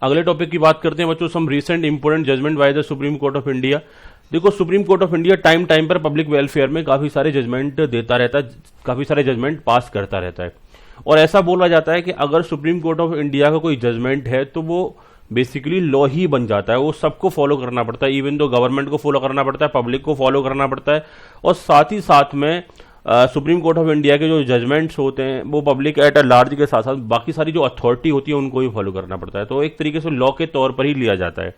अगले टॉपिक की बात करते हैं बच्चों, some recent important judgement by the supreme court of India. देखो, supreme court of India time time पर पब्लिक वेलफेयर में काफी सारे जजमेंट देता रहता है, काफी सारे जजमेंट पास करता रहता है। और ऐसा बोला जाता है कि अगर सुप्रीम कोर्ट ऑफ इंडिया का कोई जजमेंट है तो वो बेसिकली लॉ ही बन जाता है, वो सबको फॉलो करना पड़ता है, इवन तो गवर्नमेंट को फॉलो करना पड़ता है, पब्लिक को फॉलो करना पड़ता है। और साथ ही साथ में सुप्रीम कोर्ट ऑफ इंडिया के जो जजमेंट्स होते हैं वो पब्लिक एट अ लार्ज के साथ साथ बाकी सारी जो अथॉरिटी होती है उनको भी फॉलो करना पड़ता है, तो एक तरीके से लॉ के तौर पर ही लिया जाता है।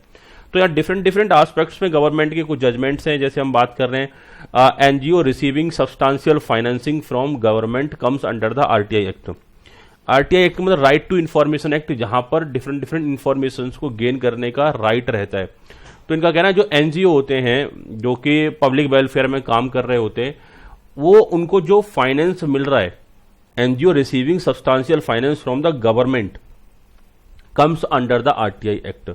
तो यहाँ डिफरेंट डिफरेंट एस्पेक्ट्स में गवर्नमेंट के कुछ जजमेंट्स हैं, जैसे हम बात कर रहे हैं NGO receiving substantial financing from government comes under the RTI act. RTI act मतलब राइट टू इन्फॉर्मेशन एक्ट, जहां पर डिफरेंट डिफरेंट इन्फॉर्मेशन को गेन करने का राइट रहता है। तो इनका कहना है जो एनजीओ होते हैं जो कि पब्लिक वेलफेयर में काम कर रहे होते हैं, वो उनको जो फाइनेंस मिल रहा है, NGO receiving substantial finance from the government comes under the RTI act,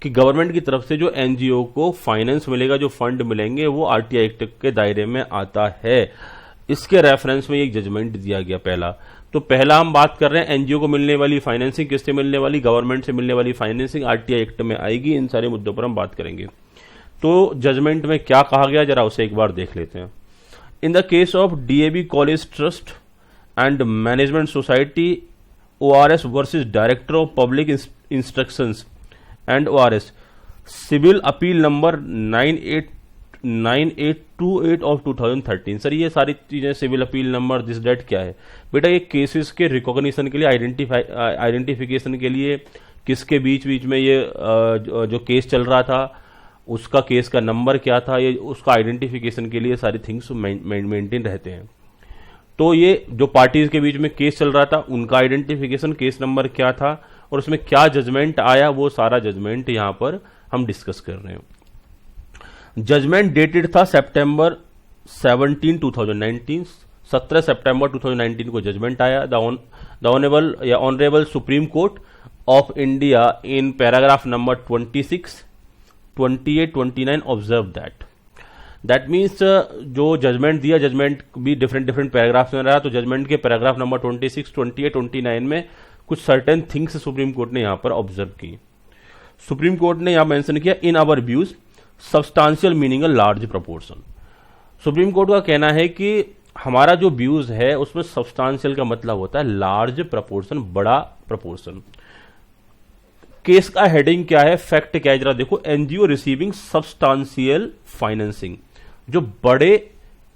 कि गवर्नमेंट की तरफ से जो एनजीओ को फाइनेंस मिलेगा, जो फंड मिलेंगे, वो आरटीआई एक्ट के दायरे में आता है। इसके रेफरेंस में एक जजमेंट दिया गया पहला। तो पहला हम बात कर रहे हैं एनजीओ को मिलने वाली फाइनेंसिंग किससे मिलने वाली, गवर्नमेंट से मिलने वाली फाइनेंसिंग आरटीआई एक्ट में आएगी। इन सारे मुद्दों पर हम बात करेंगे। तो जजमेंट में क्या कहा गया जरा उसे एक बार देख लेते हैं। In the case of DAB College Trust and Management Society ORS versus Director of Public Instructions and ORS, Civil Appeal number 9828 of 2013। Sir ये सारी चीजें civil appeal number this date क्या है बेटा, ये केसेस के रिकॉग्निशन के लिए, आइडेंटिफिकेशन के लिए, किसके बीच बीच में ये जो केस चल रहा था उसका केस का नंबर क्या था, ये उसका आइडेंटिफिकेशन के लिए सारी थिंग्स मेंटेन रहते हैं। तो ये जो पार्टीज के बीच में केस चल रहा था उनका आइडेंटिफिकेशन, केस नंबर क्या था और उसमें क्या जजमेंट आया, वो सारा जजमेंट यहां पर हम डिस्कस कर रहे हैं। जजमेंट डेटेड था सितंबर 17, 2019। 17 सितंबर 2019 को जजमेंट आया। The honourable supreme court of India in paragraph number 26, 28, 29 observe that means जो जजमेंट दिया, जजमेंट भी डिफरेंट डिफरेंट पैराग्राफ्स में रहा, तो जजमेंट के पैराग्राफ नंबर 26, 28, 29 में कुछ सर्टेन थिंग्स सुप्रीम कोर्ट ने यहां पर ऑब्जर्व की। सुप्रीम कोर्ट ने यहां मेंशन किया, in our views substantial meaning a large proportion. Supreme Court का कहना है कि हमारा जो व्यूज है उसमें सब्सटेंशियल का मतलब होता है लार्ज प्रोपोर्शन, बड़ा प्रोपोर्शन। केस का हेडिंग क्या है, फैक्ट क्या है जरा देखो, एनजीओ रिसीविंग सब्सटेंशियल फाइनेंसिंग, जो बड़े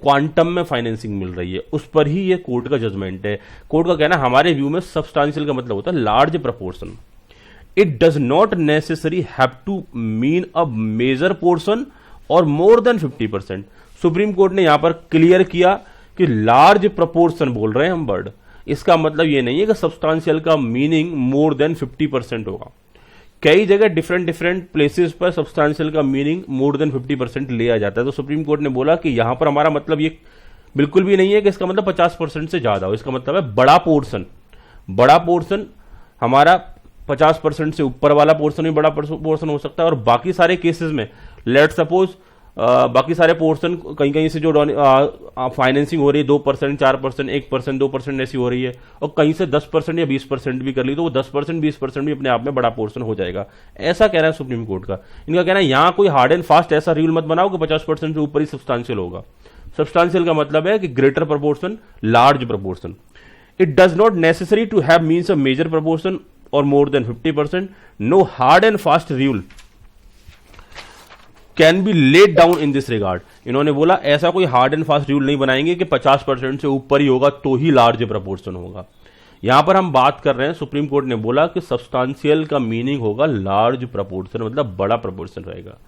क्वांटम में फाइनेंसिंग मिल रही है उस पर ही ये कोर्ट का जजमेंट है। कोर्ट का कहना हमारे व्यू में सब्सटेंशियल का मतलब होता है large proportion. It does not necessary have to mean a major portion और मोर देन 50%। सुप्रीम कोर्ट ने यहां पर क्लियर किया कि लार्ज प्रोपोर्शन बोल रहे हैं हम वर्ड, इसका मतलब यह नहीं है कि सब्सटेंशियल का मीनिंग मोर देन 50% होगा। कई जगह डिफरेंट डिफरेंट प्लेसेस पर सब्सटेंशियल का मीनिंग मोर देन 50% लिया जाता है। तो सुप्रीम कोर्ट ने बोला कि यहां पर हमारा मतलब ये बिल्कुल भी नहीं है कि इसका मतलब 50% से ज्यादा हो, इसका मतलब है बड़ा पोर्शन। बड़ा पोर्शन हमारा 50% से ऊपर वाला पोर्शन भी बड़ा पोर्शन हो सकता है, और बाकी सारे केसेस में लेट सपोज बाकी सारे पोर्शन कहीं कहीं से जो फाइनेंसिंग हो रही है 2%, 4%, 1%, 2% ऐसी हो रही है, और कहीं से 10% या 20% भी कर ली, तो वो 10%, 20% भी अपने आप में बड़ा पोर्शन हो जाएगा। ऐसा कह रहा है सुप्रीम कोर्ट का। इनका कहना है यहां कोई हार्ड एंड फास्ट ऐसा रूल मत बनाओ कि 50% से ऊपर ही सब्सटेंशियल होगा। सब्सटेंशियल का मतलब है कि greater proportion, large proportion. It does not necessary to have means a major proportion और more than 50%। No hard and fast rule can be laid down in this regard. इन्होंने बोला ऐसा कोई हार्ड एंड फास्ट रूल नहीं बनाएंगे कि 50% से ऊपर ही होगा तो ही लार्ज प्रोपोर्शन होगा। यहां पर हम बात कर रहे हैं, सुप्रीम कोर्ट ने बोला कि सब्सटेंशियल का मीनिंग होगा लार्ज प्रोपोर्शन, मतलब बड़ा प्रोपोर्शन रहेगा।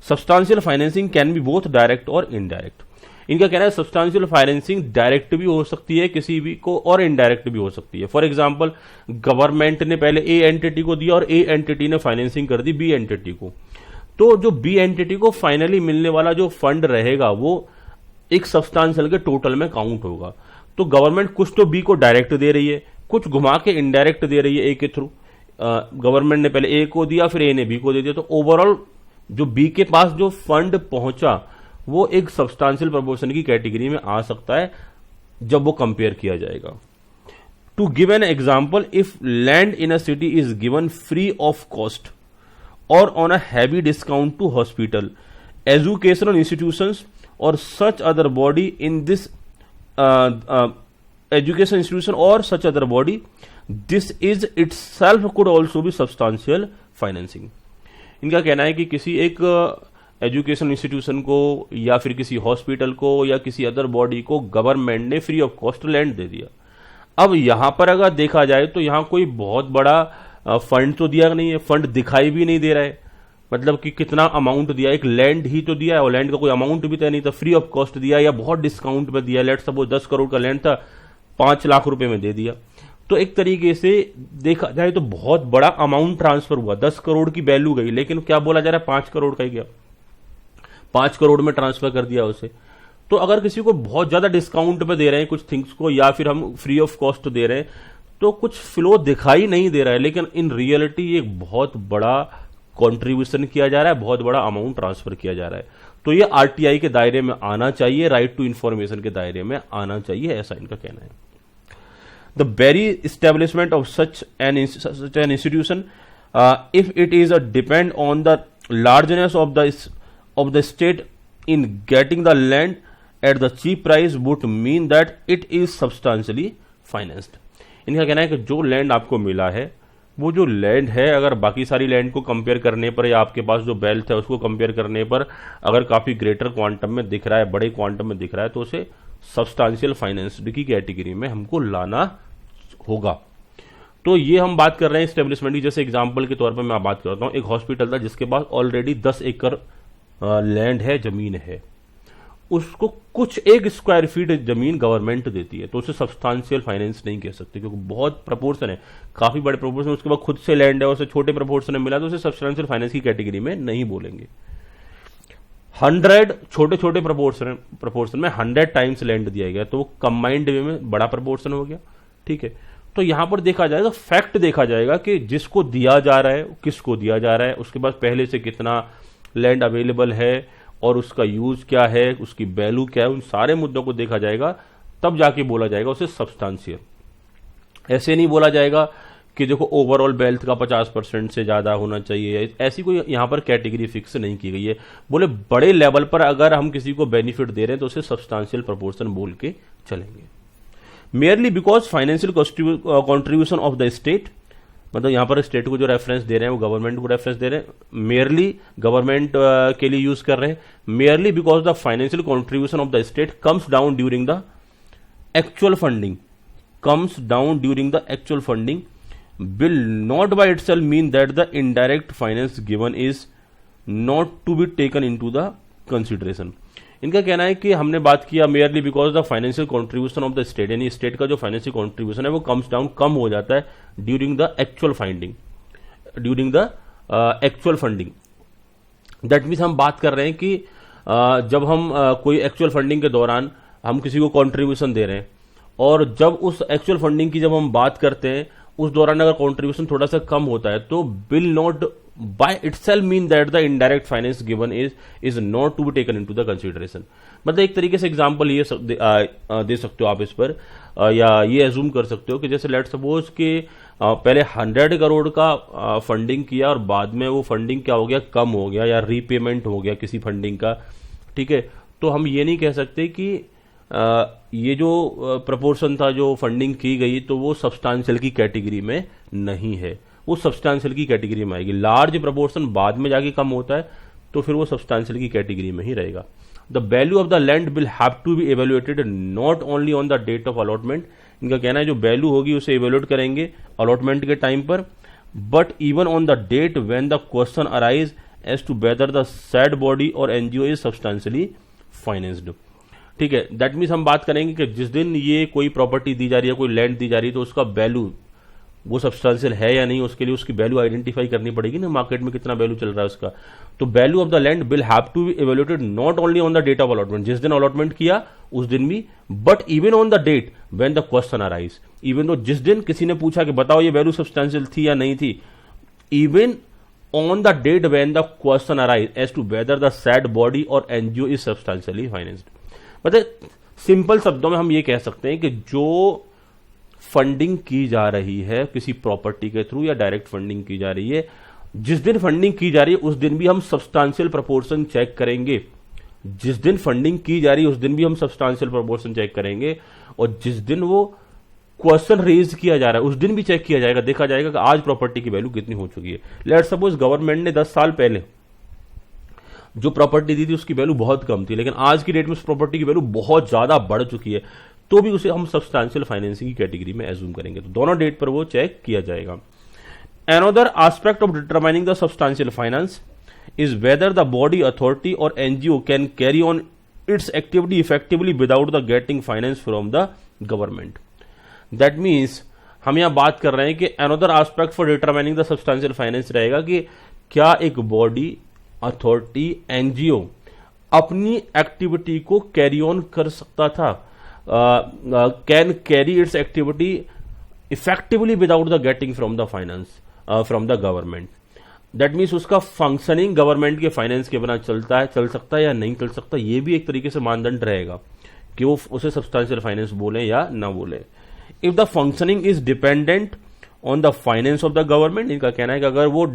Substantial financing can be both direct और इनडायरेक्ट। इनका कहना है सब्सटेंशियल फाइनेंसिंग डायरेक्ट भी हो सकती है किसी भी को, और इनडायरेक्ट भी हो सकती है। फॉर एग्जांपल, गवर्नमेंट ने पहले ए एंटिटी को दिया और ए एंटिटी ने फाइनेंसिंग कर दी बी एंटिटी को, तो जो बी एंटिटी को फाइनली मिलने वाला जो फंड रहेगा वो एक सब्सटेंशियल के टोटल में काउंट होगा। तो गवर्नमेंट कुछ तो बी को डायरेक्ट दे रही है, कुछ घुमा के इनडायरेक्ट दे रही है ए के थ्रू। गवर्नमेंट ने पहले ए को दिया, फिर ए ने बी को दे दिया, तो ओवरऑल जो बी के पास जो फंड पहुंचा वो एक सब्सटेंशियल प्रोपोर्शन की कैटेगरी में आ सकता है जब वो कंपेयर किया जाएगा। To give an example, if land in a city is given free of cost or on a heavy discount to hospital, educational institutions or such other body in this education institution or such other body, this is itself could also be substantial financing. इनका कहना है कि किसी एक education institution को या फिर किसी हॉस्पिटल को या किसी अदर बॉडी को गवर्नमेंट ने फ्री ऑफ कॉस्ट लैंड दे दिया। अब यहां पर अगर देखा जाए तो यहां कोई बहुत बड़ा फंड तो दिया नहीं है, फंड दिखाई भी नहीं दे रहा है, मतलब कि कितना अमाउंट दिया, एक लैंड ही तो दिया है और लैंड का कोई अमाउंट भी तय नहीं था, फ्री ऑफ कॉस्ट दिया या बहुत डिस्काउंट में दिया। लेट सपोज 10 करोड़ का लैंड था, 5 लाख रुपए में दे दिया। तो एक तरीके से देखा जाए तो बहुत बड़ा अमाउंट ट्रांसफर हुआ, 10 करोड़ की वैल्यू गई, लेकिन क्या बोला जा रहा है 5 करोड़ का ही गया, 5 करोड़ में ट्रांसफर कर दिया उसे। तो अगर किसी को बहुत ज्यादा डिस्काउंट पे दे रहे हैं कुछ थिंग्स को या फिर हम फ्री ऑफ कॉस्ट दे रहे हैं तो कुछ फ्लो दिखाई नहीं दे रहा है, लेकिन इन रियलिटी एक बहुत बड़ा कंट्रीब्यूशन किया जा रहा है, बहुत बड़ा अमाउंट ट्रांसफर किया जा रहा है। तो ये आरटीआई के दायरे में आना चाहिए, राइट टू इंफॉर्मेशन के दायरे में आना चाहिए, ऐसा इनका कहना है। The very establishment of such an institution if it is a depend on the largeness of the state in getting the land at the cheap price would mean that it is substantially financed. इनका कहना है कि जो land आपको मिला है, वो जो लैंड है अगर बाकी सारी लैंड को कंपेयर करने पर या आपके पास जो वेल्थ है उसको कंपेयर करने पर अगर काफी ग्रेटर क्वांटम में दिख रहा है, बड़े क्वांटम में दिख रहा है, तो उसे सब्सटेंशियल फाइनेंस्ड की कैटेगरी में हमको लाना होगा। तो ये हम बात कर रहे हैं एस्टेब्लिशमेंट की। जैसे एग्जांपल के तौर पर मैं बात करता हूं, एक हॉस्पिटल था जिसके पास ऑलरेडी 10 एकड़ लैंड है, जमीन है, उसको कुछ 1 स्क्वायर फीट जमीन गवर्नमेंट देती है, तो उसे सब्सटेंशियल फाइनेंस नहीं कह सकते, क्योंकि बहुत प्रपोर्शन है, काफी बड़े प्रपोर्शन, उसके बाद खुद से लैंड है और उसे छोटे प्रपोर्शन में मिला, तो उसे सब्सटेंशियल फाइनेंस की कैटेगरी में नहीं बोलेंगे। 100 छोटे छोटे प्रपोर्शन में 100 टाइम्स लैंड दिया गया, तो वो कंबाइंड वे में बड़ा प्रपोर्शन हो गया। ठीक है, तो यहां पर देखा जाएगा, फैक्ट देखा जाएगा कि जिसको दिया जा रहा है, किसको दिया जा रहा है, उसके पास पहले से कितना लैंड अवेलेबल है और उसका यूज क्या है, उसकी वैल्यू क्या है, उन सारे मुद्दों को देखा जाएगा, तब जाके बोला जाएगा उसे सब्सटेंशियल। ऐसे नहीं बोला जाएगा कि देखो ओवरऑल वेल्थ का 50% से ज्यादा होना चाहिए, ऐसी कोई यहां पर कैटेगरी फिक्स नहीं की गई है। बोले बड़े लेवल पर अगर हम किसी को बेनिफिट दे रहे हैं तो उसे सब्सटेंशियल प्रोपोर्शन बोल के चलेंगे। Merely because financial contribution of the state, मतलब यहां पर स्टेट को जो रेफरेंस दे रहे हैं वो गवर्नमेंट को रेफरेंस दे रहे हैं, मेयरली गवर्नमेंट के लिए यूज कर रहे हैं। Merely because the financial contribution of the state comes down during the actual funding, comes down during the actual funding will not by itself mean that the indirect finance given is not to be taken into the consideration। इनका कहना है कि हमने बात किया merely because the financial contribution of the state, यानी state का जो फाइनेंशियल कॉन्ट्रीब्यूशन है वो कम्स डाउन, कम हो जाता है during the actual finding, during the actual funding. That means हम बात कर रहे हैं कि जब हम कोई एक्चुअल फंडिंग के दौरान हम किसी को कॉन्ट्रीब्यूशन दे रहे हैं और जब उस एक्चुअल फंडिंग की जब हम बात करते हैं उस दौरान अगर कंट्रीब्यूशन थोड़ा सा कम होता है तो will not by itself mean that the indirect finance given is not to be taken into the consideration. मतलब एक तरीके से एग्जांपल ये दे सकते हो आप इस पर, या ये एज्यूम कर सकते हो कि जैसे लेट सपोज कि पहले 100 करोड़ का फंडिंग किया और बाद में वो फंडिंग क्या हो गया, कम हो गया या रीपेमेंट हो गया किसी फंडिंग का। ठीक है, तो हम ये नहीं कह सकते कि ये जो प्रपोर्शन था जो फंडिंग की गई तो वो सब्सटेंशियल की कैटेगरी में नहीं है, वो सब्सटेंशियल की कैटेगरी में आएगी। लार्ज प्रपोर्शन बाद में जाके कम होता है तो फिर वो सब्सटेंशियल की कैटेगरी में ही रहेगा। The value of the land will have to be evaluated not only on the date of allotment. इनका कहना है जो वैल्यू होगी उसे एवेल्युएट करेंगे अलॉटमेंट के टाइम पर, but even on the date when the question arise as to whether the said body or NGO is substantially financed. ठीक है, दैट मीन्स हम बात करेंगे कि जिस दिन ये कोई प्रॉपर्टी दी जा रही है, कोई लैंड दी जा रही है, तो उसका वैल्यू वो सब्सटेंशियल है या नहीं, उसके लिए उसकी वैल्यू आइडेंटिफाई करनी पड़ेगी ना, मार्केट में कितना वैल्यू चल रहा है उसका। तो value of the land will have to be evaluated not only on the date of allotment, जिस दिन अलॉटमेंट किया उस दिन भी, but even on the date when the question arise, even तो जिस दिन किसी ने पूछा कि बताओ ये वैल्यू सब्सटेंशियल थी या नहीं थी, even on the date when the question arise as to whether the said body or NGO is substantially financed. मतलब सिंपल शब्दों में हम ये कह सकते हैं कि जो फंडिंग की जा रही है किसी प्रॉपर्टी के थ्रू या डायरेक्ट फंडिंग की जा रही है, जिस दिन फंडिंग की जा रही है उस दिन भी हम सब्सटेंशियल प्रोपोर्शन चेक करेंगे। जिस दिन फंडिंग की जा रही है उस दिन भी हम सब्सटेंशियल प्रोपोर्शन चेक करेंगे, और जिस दिन वो क्वेश्चन रेज किया जा रहा है उस दिन भी चेक किया जाएगा, देखा जाएगा कि आज प्रॉपर्टी की वैल्यू कितनी हो चुकी है। लेट्स सपोज गवर्नमेंट ने 10 साल पहले जो प्रॉपर्टी दी थी उसकी वैल्यू बहुत कम थी, लेकिन आज की डेट में उस प्रॉपर्टी की वैल्यू बहुत ज्यादा बढ़ चुकी है, तो भी उसे हम सब्सटेंशियल फाइनेंसिंग की कैटेगरी में एज्यूम करेंगे। तो दोनों डेट पर वो चेक किया जाएगा। Another aspect of determining the substantial finance is whether the body, authority or NGO can carry on its activity effectively without the getting finance from the government. That means हम यहाँ बात कर रहे हैं कि another aspect for determining the substantial finance रहेगा कि क्या एक बॉडी, अथॉरिटी, एनजीओ अपनी एक्टिविटी को कैरी ऑन कर सकता था, can carry it's activity effectively without the getting from the finance from the government. That means उसका फंक्शनिंग गवर्नमेंट के फाइनेंस के बिना चल सकता है या नहीं चल सकता, ये भी एक तरीके से मानदंड रहेगा कि वो उसे सब्सटेंशियल फाइनेंस बोले या ना बोले। If the functioning is dependent on the finance of the government, इनका कहना है कि अगर वो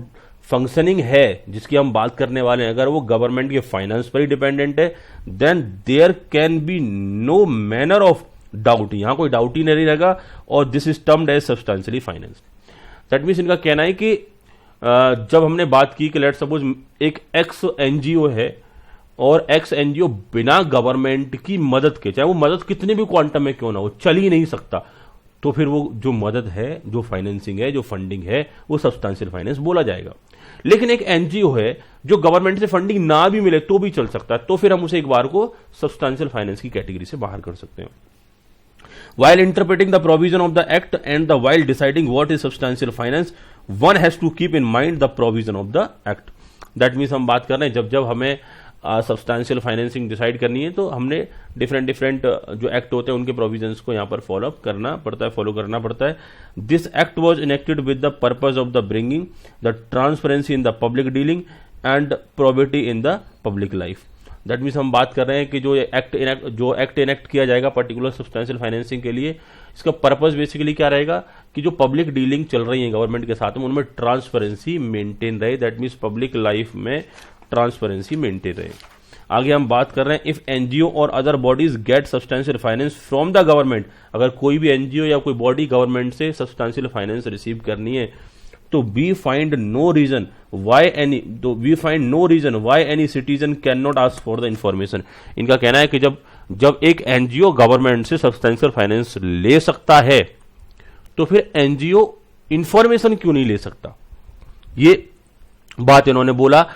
फंक्शनिंग है जिसकी हम बात करने वाले हैं, अगर वो गवर्नमेंट के फाइनेंस पर ही डिपेंडेंट है, then there can be no manner of doubt, यहां कोई डाउट ही नहीं रहेगा, और this is termed as substantially finance. That means इनका कहना है कि जब हमने बात की कि लेट सपोज एक एक्स एनजीओ है और एक्स एनजीओ बिना गवर्नमेंट की मदद के, चाहे वो मदद कितने भी क्वांटम में क्यों ना हो, चल ही नहीं सकता, तो फिर वो जो मदद है, जो फाइनेंसिंग है, जो फंडिंग है, वो सब्सटेंशियल फाइनेंस बोला जाएगा। लेकिन एक एनजीओ है जो गवर्नमेंट से फंडिंग ना भी मिले तो भी चल सकता है, तो फिर हम उसे एक बार को सब्सटेंशियल फाइनेंस की कैटेगरी से बाहर कर सकते हैं। While interpreting the provision of the act and while deciding what is substantial finance, one has to keep in mind the provision of the act. That means हम बात कर रहे हैं जब हमें सब्सटेंशियल फाइनेंसिंग डिसाइड करनी है तो हमने डिफरेंट जो एक्ट होते हैं उनके प्रोविजंस को यहाँ पर फॉलो करना पड़ता है। This act was enacted with the purpose of the bringing the transparency in the public dealing and probity in the public life. That means हम बात कर रहे हैं कि जो एक्ट इनेक्ट किया जाएगा पर्टिकुलर सब्सटेंशियल फाइनेंसिंग के लिए, इसका पर्पस बेसिकली क्या रहेगा कि जो पब्लिक डीलिंग चल रही है गवर्नमेंट के साथ में उनमें ट्रांसपेरेंसी मेंटेन रहे। दैट मीन्स पब्लिक लाइफ में ट्रांसपेरेंसी मेंटेन रहे। आगे हम बात कर रहे हैं इफ एनजीओ और other bodies get substantial finance from the government, अगर कोई भी एनजीओ या कोई बॉडी गवर्नमेंट से सब्सटेंशियल फाइनेंस रिसीव करनी है तो we find no reason why any citizen can not ask for the information. इनका कहना है कि जब एक एनजीओ गवर्नमेंट से सब्सटेंशियल फाइनेंस ले सकता है तो फिर एनजीओ इंफॉर्मेशन क्यों नहीं ले सकता। ये बात इन्होंने बोला,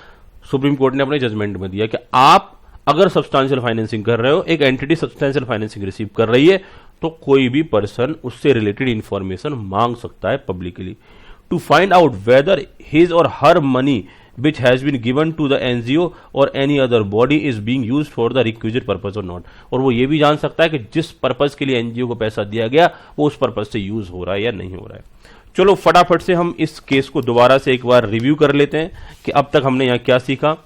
सुप्रीम कोर्ट ने अपने जजमेंट में दिया कि आप अगर सब्सटेंशियल फाइनेंसिंग कर रहे हो, एक एंटिटी सब्सटेंशियल फाइनेंसिंग रिसीव कर रही है, तो कोई भी पर्सन उससे रिलेटेड इंफॉर्मेशन मांग सकता है publicly to find out whether his or her money which has been given to the NGO or any other body is being used for the requisite purpose or not। और वो ये भी जान सकता है कि जिस पर्पस के लिए एनजीओ को पैसा दिया गया वो उस पर्पस से यूज हो रहा है या नहीं हो रहा है। चलो फटाफट से हम इस केस को दोबारा से एक बार रिव्यू कर लेते हैं कि अब तक हमने यहाँ क्या सीखा।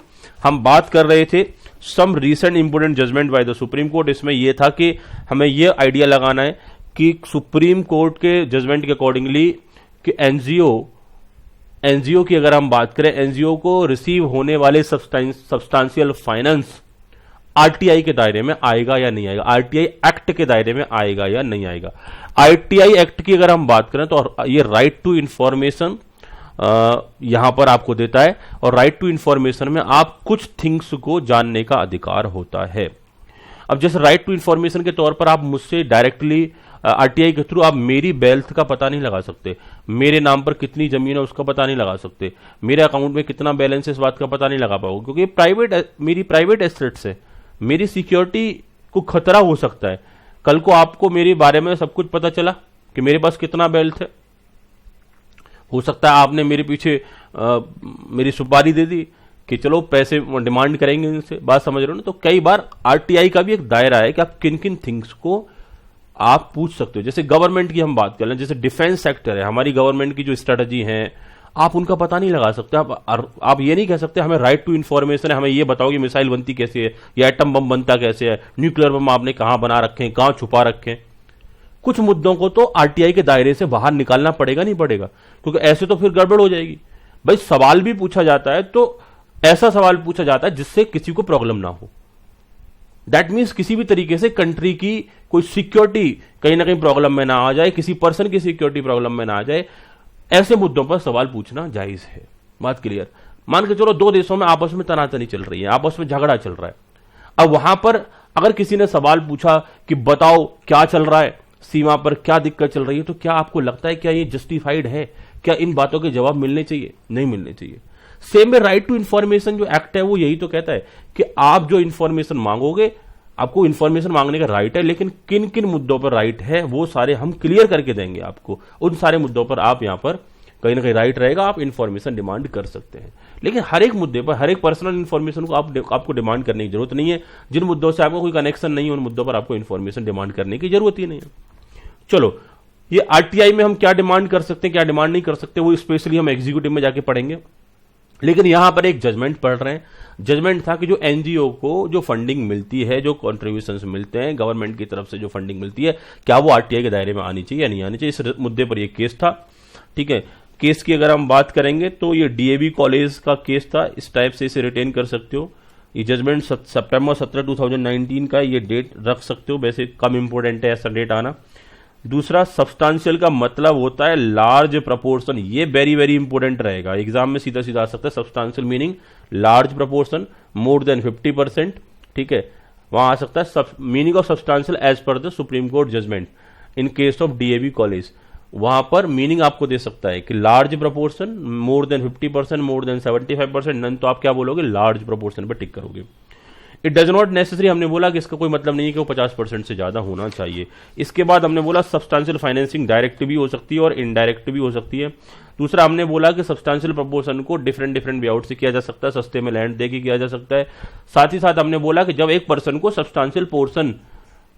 हम बात कर रहे थे some recent important judgement by the supreme court. इसमें यह था कि हमें यह आइडिया लगाना है कि सुप्रीम कोर्ट के जजमेंट के अकॉर्डिंगली कि एनजीओ की अगर हम बात करें, एनजीओ को रिसीव होने वाले सब्सटेंशियल फाइनेंस आरटीआई के दायरे में आएगा या नहीं आएगा, आरटीआई एक्ट के दायरे में आएगा या नहीं आएगा। आरटीआई एक्ट की अगर हम बात करें तो ये राइट टू इंफॉर्मेशन यहां पर आपको देता है, और राइट टू इंफॉर्मेशन में आप कुछ थिंग्स को जानने का अधिकार होता है। अब जैसे राइट टू इंफॉर्मेशन के तौर पर आप मुझसे डायरेक्टली आरटीआई के थ्रू आप मेरी वेल्थ का पता नहीं लगा सकते, मेरे नाम पर कितनी जमीन है उसका पता नहीं लगा सकते, मेरे अकाउंट में कितना बैलेंस है इस बात का पता नहीं लगा पाओगे, क्योंकि मेरी प्राइवेट एसेट्स है, मेरी सिक्योरिटी को खतरा हो सकता है। कल को आपको मेरे बारे में सब कुछ पता चला कि मेरे पास कितना वेल्थ है, हो सकता है आपने मेरे पीछे मेरी सुपारी दे दी कि चलो पैसे डिमांड करेंगे इनसे, बात समझ रहे हो ना। तो कई बार आरटीआई का भी एक दायरा है कि आप किन किन थिंग्स को आप पूछ सकते हो। जैसे गवर्नमेंट की हम बात कर रहे हैं, जैसे डिफेंस सेक्टर है, हमारी गवर्नमेंट की जो स्ट्रेटजी है आप उनका पता नहीं लगा सकते। आप ये नहीं कह सकते हमें राइट टू इंफॉर्मेशन है, हमें ये बताओ कि मिसाइल बनती कैसे है या एटम बम बनता कैसे है, न्यूक्लियर बम आपने कहां बना रखे हैं, कहां छुपा रखे हैं। कुछ मुद्दों को तो आरटीआई के दायरे से बाहर निकालना पड़ेगा, नहीं पड़ेगा? क्योंकि ऐसे तो फिर गड़बड़ हो जाएगी। भाई सवाल भी पूछा जाता है तो ऐसा सवाल पूछा जाता है जिससे किसी को प्रॉब्लम ना हो। दैट मीन्स किसी भी तरीके से कंट्री की कोई सिक्योरिटी कहीं ना कहीं प्रॉब्लम में ना आ जाए, किसी पर्सन की सिक्योरिटी प्रॉब्लम में ना आ जाए, ऐसे मुद्दों पर सवाल पूछना जायज है। बात क्लियर? मान के चलो दो देशों में आपस में तनातनी चल रही है, आपस में झगड़ा चल रहा है। अब वहां पर अगर किसी ने सवाल पूछा कि बताओ क्या चल रहा है, सीमा पर क्या दिक्कत चल रही है, तो क्या आपको लगता है क्या ये जस्टिफाइड है? क्या इन बातों के जवाब मिलने चाहिए? नहीं मिलने चाहिए। सेम में राइट टू इंफॉर्मेशन जो एक्ट है वो यही तो कहता है कि आप जो इंफॉर्मेशन मांगोगे, आपको इंफॉर्मेशन मांगने का राइट है, लेकिन किन किन मुद्दों पर राइट है वो सारे हम क्लियर करके देंगे आपको। उन सारे मुद्दों पर आप यहां पर कहीं ना कहीं राइट रहेगा, आप इंफॉर्मेशन डिमांड कर सकते हैं। लेकिन हर एक मुद्दे पर, हर एक पर्सनल इंफॉर्मेशन को आपको डिमांड करने की जरूरत नहीं है। जिन मुद्दों से आपको कोई कनेक्शन नहीं है, उन मुद्दों पर आपको इंफॉर्मेशन डिमांड करने की जरूरत ही नहीं है। चलो, ये आरटीआई में हम क्या डिमांड कर सकते हैं, क्या डिमांड नहीं कर सकते, वो स्पेशली हम एग्जीक्यूटिव में जाके पढ़ेंगे। लेकिन यहां पर एक जजमेंट पढ़ रहे हैं। जजमेंट था कि जो एनजीओ को जो फंडिंग मिलती है, जो कॉन्ट्रीब्यूशंस मिलते हैं गवर्नमेंट की तरफ से, जो फंडिंग मिलती है, क्या वो आरटीआई के दायरे में आनी चाहिए या नहीं आनी चाहिए। इस मुद्दे पर यह केस था। ठीक है, केस की अगर हम बात करेंगे तो ये डीएवी कॉलेज का केस था। इस टाइप से इसे रिटेन कर सकते हो। ये जजमेंट सितंबर 17, 2019 का, ये डेट रख सकते हो, वैसे कम इंपोर्टेंट है ऐसा डेट आना। दूसरा, सब्सटेंशियल का मतलब होता है लार्ज प्रपोर्शन। ये वेरी वेरी इंपोर्टेंट रहेगा, एग्जाम में सीधा सीधा आ सकता है। Substantial meaning large proportion, more than 50%। ठीक है, वहां आ सकता है meaning of substantial as per the supreme Court judgement in case of DAV college. वहां पर मीनिंग आपको दे सकता है कि large proportion, more than 50%, more than 75%, नन तो आप क्या बोलोगे, लार्ज प्रपोर्शन पर टिक करोगे। इट डज नॉट नेसेसरी, हमने बोला कि इसका कोई मतलब नहीं है कि वो 50% से ज्यादा होना चाहिए। इसके बाद हमने बोला सब्सटेंशियल फाइनेंसिंग डायरेक्ट भी हो सकती है और इनडायरेक्ट भी हो सकती है। दूसरा, हमने बोला कि सब्सटेंशियल प्रपोर्शन को डिफरेंट डिफरेंट वे आउट से किया जा सकता है, सस्ते में लैंड देके किया जा सकता है। साथ ही साथ हमने बोला कि जब एक पर्सन को सब्सटेंशियल पोर्शन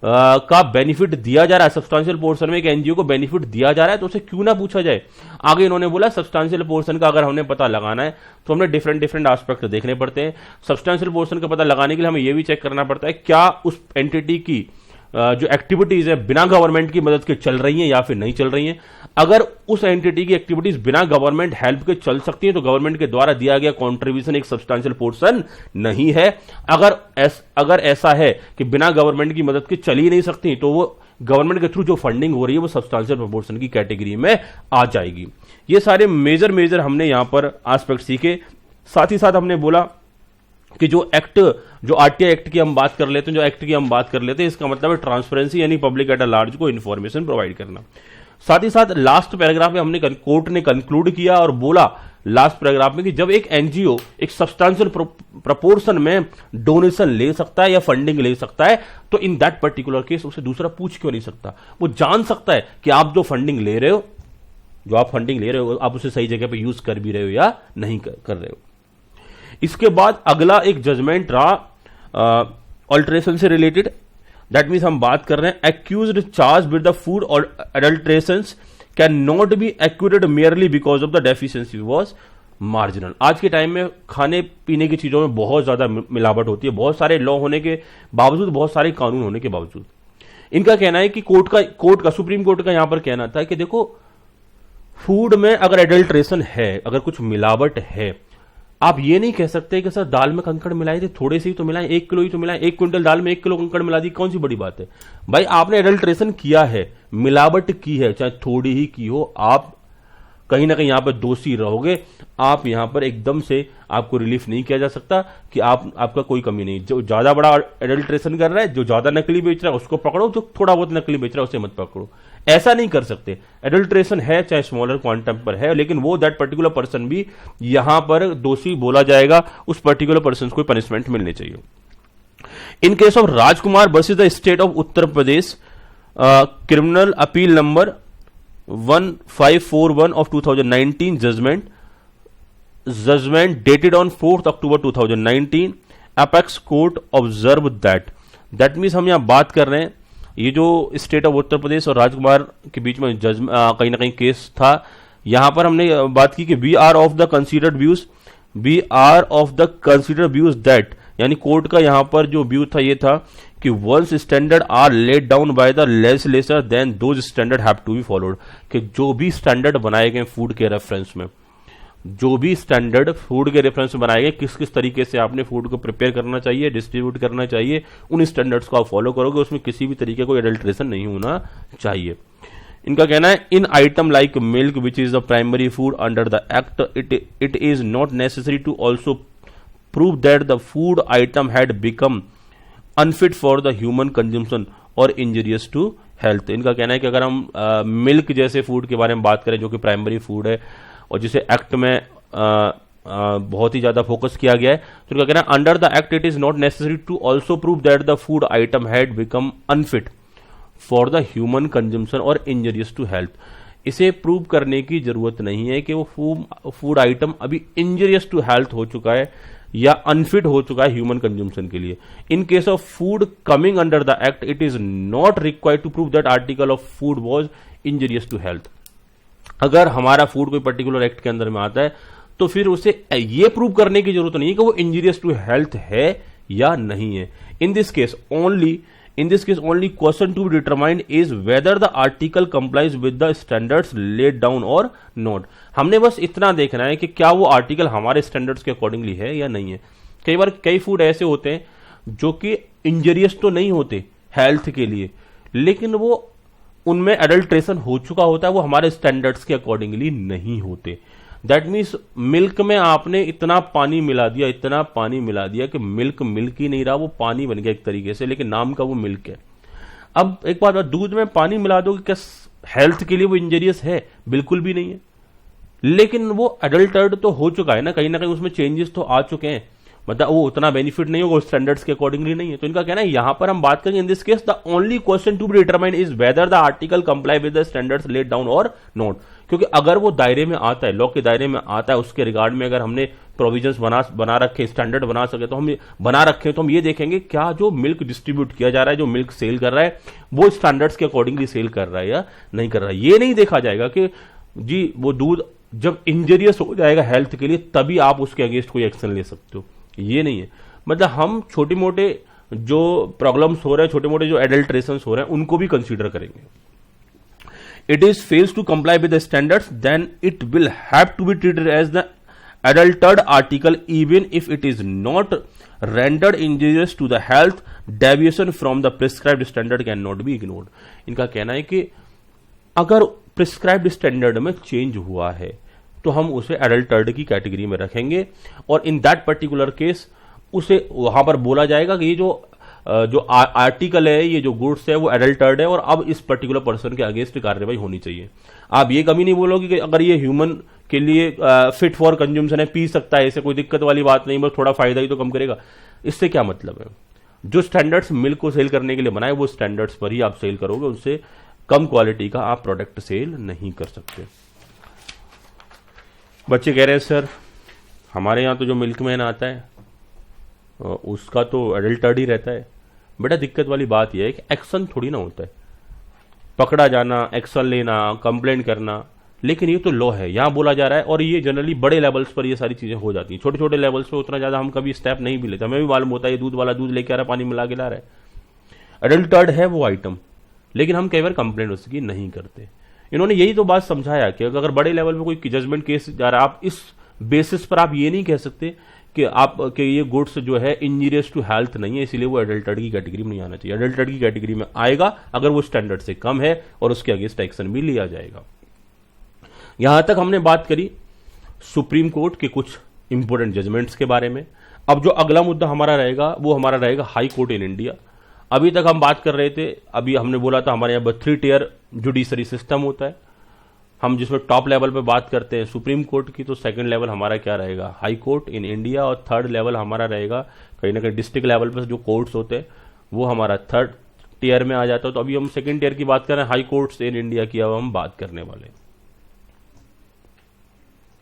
का बेनिफिट दिया जा रहा है, सब्सटेंशियल पोर्शन में एक एनजीओ को बेनिफिट दिया जा रहा है, तो उसे क्यों ना पूछा जाए। आगे इन्होंने बोला सब्सटेंशियल पोर्शन का अगर हमने पता लगाना है तो हमें डिफरेंट डिफरेंट एस्पेक्ट देखने पड़ते हैं। सब्सटेंशियल पोर्शन का पता लगाने के लिए हमें यह भी चेक करना पड़ता है क्या उस एंटिटी की जो एक्टिविटीज है बिना गवर्नमेंट की मदद के चल रही हैं या फिर नहीं चल रही हैं। अगर उस एंटिटी की एक्टिविटीज बिना गवर्नमेंट हेल्प के चल सकती हैं तो गवर्नमेंट के द्वारा दिया गया कॉन्ट्रीब्यूशन एक सब्सटेंशियल पोर्शन नहीं है। अगर ऐसा है कि बिना गवर्नमेंट की मदद के चल ही नहीं सकती तो वो गवर्नमेंट के थ्रू जो फंडिंग हो रही है वो सब्सटेंशियल प्रोपोर्शन की कैटेगरी में आ जाएगी। ये सारे मेजर हमने यहां पर एस्पेक्ट सीखे। साथ ही साथ हमने बोला कि जो आरटीआई एक्ट की हम बात कर लेते हैं, जो एक्ट की हम बात कर लेते हैं, इसका मतलब है ट्रांसपेरेंसी, यानी पब्लिक एट लार्ज को इन्फॉर्मेशन प्रोवाइड करना। साथ ही साथ लास्ट पैराग्राफ में हमने कोर्ट ने कंक्लूड किया और बोला लास्ट पैराग्राफ में कि जब एक एनजीओ एक सब्सटेंशियल प्रपोर्शन में डोनेशन ले सकता है या फंडिंग ले सकता है तो इन दैट पर्टिकुलर केस उसे दूसरा पूछ क्यों नहीं सकता। वो जान सकता है कि आप जो फंडिंग ले रहे हो, आप उसे सही जगह पे यूज कर भी रहे हो या नहीं कर रहे हो। इसके बाद अगला एक जजमेंट रहा ऑल्ट्रेशन से रिलेटेड। दैट मीन्स हम बात कर रहे हैं accused charge with the food और adulterations can not be accurate merely because of the deficiency was marginal. आज के टाइम में खाने पीने की चीजों में बहुत ज्यादा मिलावट होती है, बहुत सारे लॉ होने के बावजूद, बहुत सारे कानून होने के बावजूद। इनका कहना है कि कोर्ट का सुप्रीम कोर्ट का यहां पर कहना था कि देखो, फूड में अगर एडल्ट्रेशन है, अगर कुछ मिलावट है, आप ये नहीं कह सकते कि सर दाल में कंकड़ मिलाए थे, थोड़े से ही तो मिलाए, 1 किलो ही तो मिलाए, 1 क्विंटल दाल में 1 किलो कंकड़ मिला दी, कौन सी बड़ी बात है। भाई आपने एडल्ट्रेशन किया है, मिलावट की है, चाहे थोड़ी ही की हो, आप कहीं ना कहीं यहां पर दोषी रहोगे। आप यहां पर एकदम से आपको रिलीफ नहीं किया जा सकता कि आपका कोई कमी नहीं। जो ज्यादा बड़ा एडल्ट्रेशन कर रहा है, जो ज्यादा नकली बेच रहा है उसको पकड़ो, जो थोड़ा बहुत नकली बेच रहा है उसे मत पकड़ो। ऐसा नहीं कर सकते। एडल्ट्रेशन है चाहे स्मॉलर क्वांटम पर है, लेकिन वो दैट पर्टिकुलर पर्सन भी यहां पर दोषी बोला जाएगा, उस पर्टिकुलर पर्सन को पनिशमेंट मिलनी चाहिए। इन case of Rajkumar versus the state of Uttar Pradesh, criminal appeal number 1541 of 2019 judgment dated on 4th October 2019, apex court observed that means हम यहां बात कर रहे हैं ये जो स्टेट ऑफ उत्तर प्रदेश और राजकुमार के बीच में कहीं ना कहीं केस था। यहां पर हमने बात की कि we are of the considered views that यानी कोर्ट का यहां पर जो व्यू था ये था कि once standard are laid down by the legislature then those standard have to be followed, कि जो भी स्टैंडर्ड बनाए गए फूड के रेफरेंस में, जो भी स्टैंडर्ड फूड के रेफरेंस में बनाए गए, किस किस तरीके से आपने फूड को प्रिपेयर करना चाहिए, डिस्ट्रीब्यूट करना चाहिए, उन स्टैंडर्ड्स को आप फॉलो करोगे, उसमें किसी भी तरीके को एडल्ट्रेशन नहीं होना चाहिए। इनका कहना है in item like milk which is the primary food under the act it is not necessary to also prove that the food item had become unfit for the human consumption और injurious to health. इनका कहना है कि अगर हम milk जैसे food के बारे में बात करें जो कि प्राइमरी फूड है और जिसे एक्ट में बहुत ही ज्यादा फोकस किया गया है, तो इनका कहना है under the act it is not necessary to also prove that the food item had become unfit for the human consumption और इंजरियस टू हेल्थ। इसे प्रूव करने की जरूरत नहीं है कि वो फूड आइटम अभी इंजरियस टू हेल्थ हो चुका है या अनफिट हो चुका है ह्यूमन कंज्यूमशन के लिए। In case of food coming under the act it is not required to prove that article of food was injurious to health. अगर हमारा फूड कोई पर्टिकुलर एक्ट के अंदर में आता है तो फिर उसे ये प्रूव करने की जरूरत नहीं है कि वो इंजरियस टू हेल्थ है या नहीं है। इन this case only question to be determined is whether the article complies with the standards laid down or not। हमने बस इतना देखना है कि क्या वो आर्टिकल हमारे स्टैंडर्ड्स के अकॉर्डिंगली है या नहीं है। कई बार कई फूड ऐसे होते हैं जो कि इंजरियस तो नहीं होते हेल्थ के लिए, लेकिन वो उनमें एडल्ट्रेशन हो चुका होता है, वो हमारे स्टैंडर्ड्स के अकॉर्डिंगली नहीं होते। दैट मीन्स मिल्क में आपने इतना पानी मिला दिया कि मिल्क ही नहीं रहा, वो पानी बन गया एक तरीके से, लेकिन नाम का वो मिल्क है। अब एक बात, दूध में पानी मिला दो, क्या हेल्थ के लिए वो इंजरियस है? बिल्कुल भी नहीं है, लेकिन वो एडल्टर्ड तो हो चुका है ना कहीं उसमें चेंजेस तो आ चुके हैं, मतलब वो उतना बेनिफिट नहीं होगा, स्टैंडर्ड्स के अकॉर्डिंगली नहीं है। तो इनका कहना है यहां पर हम बात करेंगे in this case the only question to be determined is whether the article comply with the standards laid down or not. क्योंकि अगर वो दायरे में आता है, लॉ के दायरे में आता है, उसके रिगार्ड में अगर हमने प्रोविजंस बना रखे, स्टैंडर्ड बना सके, तो हम बना रखे तो हम ये देखेंगे क्या जो मिल्क डिस्ट्रीब्यूट किया जा रहा है, जो मिल्क सेल कर रहा है, वो स्टैंडर्ड्स के अकॉर्डिंगली सेल कर रहा है या नहीं कर रहा है। ये नहीं देखा जाएगा कि जी वो दूध जब इंजरियस हो जाएगा हेल्थ के लिए तभी आप उसके अगेंस्ट कोई एक्शन ले सकते हो, ये नहीं है। मतलब हम छोटे मोटे जो प्रॉब्लम्स हो रहे हैं, छोटे मोटे जो एडल्ट्रेशन हो रहे हैं, उनको भी कंसीडर करेंगे। It is fails to comply with the standards then it will have to be treated as the adulterated article even if it is not rendered injurious to the health. Deviation from the prescribed standard can not be ignored. इनका कहना है कि अगर prescribed standard में change हुआ है तो हम उसे एडल्टर्ड की कैटेगरी में रखेंगे और इन दैट पर्टिकुलर केस उसे वहां पर बोला जाएगा कि ये जो आर्टिकल है, ये जो गुड्स है, वो एडल्टर्ड है और अब इस पर्टिकुलर पर्सन के अगेंस्ट कार्रवाई होनी चाहिए। आप ये कभी नहीं बोलोगे कि अगर ये ह्यूमन के लिए फिट फॉर कंज्यूमशन है, पी सकता है, इसे कोई दिक्कत वाली बात नहीं, बस थोड़ा फायदा ही तो कम करेगा। इससे क्या मतलब है? जो स्टैंडर्ड्स मिल्क को सेल करने के लिए बनाए वो स्टैंडर्ड्स पर ही आप सेल करोगे, उससे कम क्वालिटी का आप प्रोडक्ट सेल नहीं कर सकते। बच्चे कह रहे हैं सर हमारे यहाँ तो जो मिल्कमैन आता है उसका तो एडल्टर्ड ही रहता है। बेटा दिक्कत वाली बात यह है कि एक्शन थोड़ी ना होता है, पकड़ा जाना, एक्शन लेना, कंप्लेंट करना, लेकिन ये तो लॉ है, यहाँ बोला जा रहा है। और ये जनरली बड़े लेवल्स पर ये सारी चीजें हो जाती हैं, छोटे छोटे लेवल्स पर उतना ज्यादा हम कभी स्टेप नहीं भी लेते। हमें भी मालूम होता है ये दूध वाला दूध लेके आ रहा है, पानी मिला के ला रहा है, एडल्टर्ड है वो आइटम, लेकिन हम कई बार कंप्लेंट उसकी नहीं करते। इन्होंने यही तो बात समझाया कि अगर बड़े लेवल पे कोई जजमेंट केस जा रहा है, आप इस बेसिस पर आप ये नहीं कह सकते कि ये गुड्स जो है इंजीरियस टू हेल्थ नहीं है, इसलिए वो एडल्टर्ड की कैटेगरी में नहीं आना चाहिए। एडल्टर्ड की कैटेगरी में आएगा अगर वो स्टैंडर्ड से कम है और उसके अगेंस्ट एक्शन भी लिया जाएगा। यहां तक हमने बात करी सुप्रीम कोर्ट के कुछ इंपोर्टेंट जजमेंट्स के बारे में। अब जो अगला मुद्दा हमारा रहेगा वो हमारा रहेगा हाई कोर्ट इन इंडिया। अभी तक हम बात कर रहे थे, अभी हमने बोला था हमारे यहाँ 3 टियर जुडिशरी सिस्टम होता है, हम जिसमें टॉप लेवल पे बात करते हैं सुप्रीम कोर्ट की, तो सेकंड लेवल हमारा क्या रहेगा? High court in India. और थर्ड लेवल हमारा रहेगा कहीं ना कहीं डिस्ट्रिक्ट लेवल पे जो कोर्ट्स होते हैं वो हमारा थर्ड टियर में आ जाता है। तो अभी हम सेकंड टियर की बात कर रहे हैं, हाई कोर्ट्स इन इंडिया की अब हम बात करने वाले हैं।